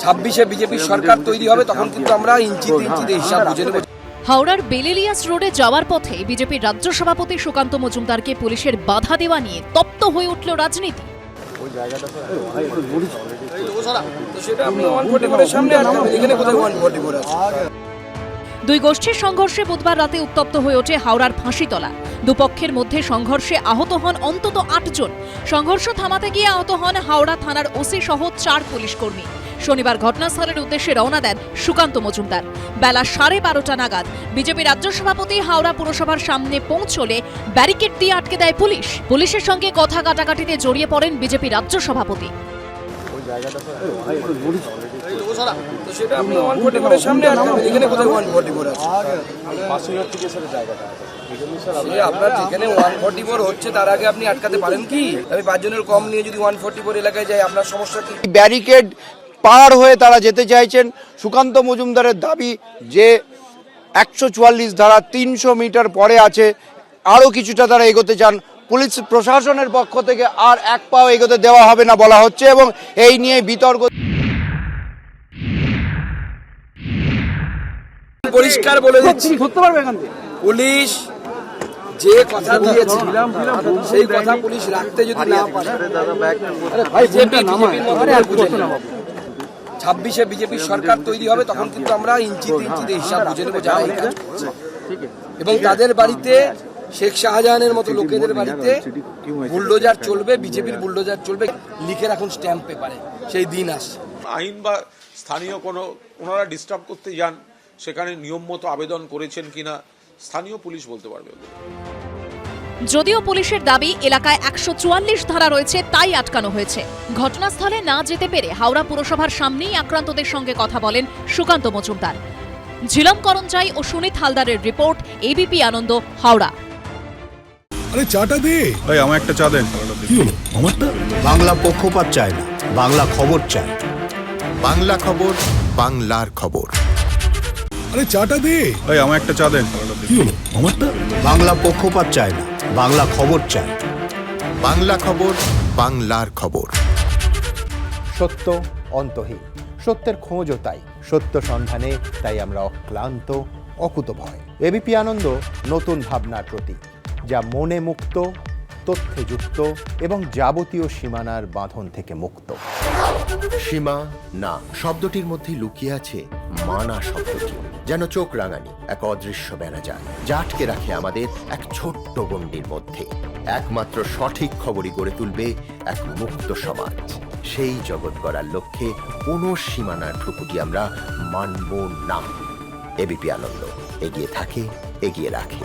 26-এ বিজেপির সরকার তৈরি হবে, তখন কিন্তু আমরা ইঞ্চিতে ইঞ্চিতে হিসাব বুঝে নেব। হাওড়ার বেলেলিয়াস রোডে যাওয়ার পথে বিজেপির রাজ্য সভাপতি সুকান্ত মজুমদারকে পুলিশের বাধা দেওয়া নিয়ে তপ্ত হয়ে উঠল রাজনীতি। দুই গোষ্ঠীর সংঘর্ষে বুধবার রাতে উত্তপ্ত হয়ে ওঠে হাওড়ার ফাঁসিতলা। দুপক্ষের মধ্যে সংঘর্ষে আহত হন অন্তত 8 জন। সংঘর্ষ থামাতে গিয়ে আহত হন হাওড়া থানার ওসি সহ 4 পুলিশ কর্মী। শনিবার ঘটনাস্থলের উদ্দেশ্যে রওনা দেন সুকান্ত মজুমদার। বেলা 12:30 নাগাদ বিজেপি রাজ্য সভাপতি হাওড়া পুরসভার সামনে পৌঁছলে ব্যারিকেড দিয়ে আটকে দেয় পুলিশ। পুলিশের সঙ্গে কথা কাটাকাটিতে জড়িয়ে পড়েন বিজেপি রাজ্য সভাপতি। আপনার যেখানে 144 হচ্ছে তার আগে আপনি আটকাতে পারেন কি? আমি 5 জনের কম নিয়ে যদি 144 এলাকায় যাই, আপনার সমস্যা কি? ব্যারিকেড পার হয়ে তারা যেতে চাইছেন। সুকান্ত মজুমদারের দাবি যে 144 ধারা 300 মিটার পরে আছে, আরও কিছুটা তারা এগোতে চান। পুলিশ প্রশাসনের পক্ষ থেকে আর এক পাও এগোতে দেওয়া হবে না বলা হচ্ছে, এবং এই নিয়ে বিতর্ক। পরিষ্কার বলে দিচ্ছি, পুলিশ যে কথা দিয়েছে সেই কথা পুলিশ রাখতে যদি না পারে, 26-এ বিজেপির সরকার তৈরি হবে, তখন কিন্তু আমরা ইঞ্চিতে ইঞ্চিতে হিসাব বুঝে নেব যারা এই কাজ করছে। এবং তাদের বাড়িতে, শেখ শাহজাহানের মতো লোকেদের বাড়িতে বুলডোজার চলবে, বিজেপির বুলডোজার চলবে, লিখে রাখুন স্ট্যাম্প পেপারে, সেই দিন আসছে। আইন বা স্থানীয় কোনো ওনারা ডিস্টার্ব করতে যান, সেখানে নিয়ম মতো আবেদন করেছেন কিনা স্থানীয় পুলিশ বলতে পারবে। যদিও পুলিশের দাবি এলাকায় 144 ধারা রয়েছে, তাই আটকানো হয়েছে। ঘটনাস্থলে না যেতে পেরে হাওড়া পুরসভার সামনেই আক্রান্তদের সঙ্গে কথা বলেন সুকান্ত মজুমদার। ঝিলম করঞ্জাই ও সুনীত হালদারের রিপোর্ট, এবিপি আনন্দ, হাওড়া। আরে চাটা দে ভাই, আমার একটা চা দেন। কি হলো আমারটা? বাংলা পক্ষপাত চায় না, বাংলা খবর চায়। বাংলা খবর, বাংলার খবর। আরে চাটা দে ভাই, আমার একটা চা দেন। কি হলো আমারটা? বাংলা পক্ষপাত চায় না, বাংলা খবর চায়। বাংলা খবর, বাংলার খবর। সত্য অন্তহীন, সত্যের খোঁজও তাই, সত্য সন্ধানে তাই আমরা অক্লান্ত, অকুতভয়। এবিপি আনন্দ নতুন ভাবনার প্রতীক, যা মনে মুক্ত, তথ্যে যুক্ত এবং যাবতীয় সীমানার বাঁধন থেকে মুক্ত। সীমা না শব্দটির মধ্যে লুকিয়ে আছে মানা শব্দটি, যেন চোখ রাঙানি এক অদৃশ্য বেড়াজাল, যা আটকে রাখে আমাদের এক ছোট্ট গণ্ডির মধ্যে। একমাত্র সঠিক খবরই গড়ে তুলবে এক মুক্ত সমাজ। সেই জগৎ গড়ার লক্ষ্যে কোনো সীমানার ঠুকুটি আমরা মানব না। এবিপি আনন্দ এগিয়ে থাকে, এগিয়ে রাখে।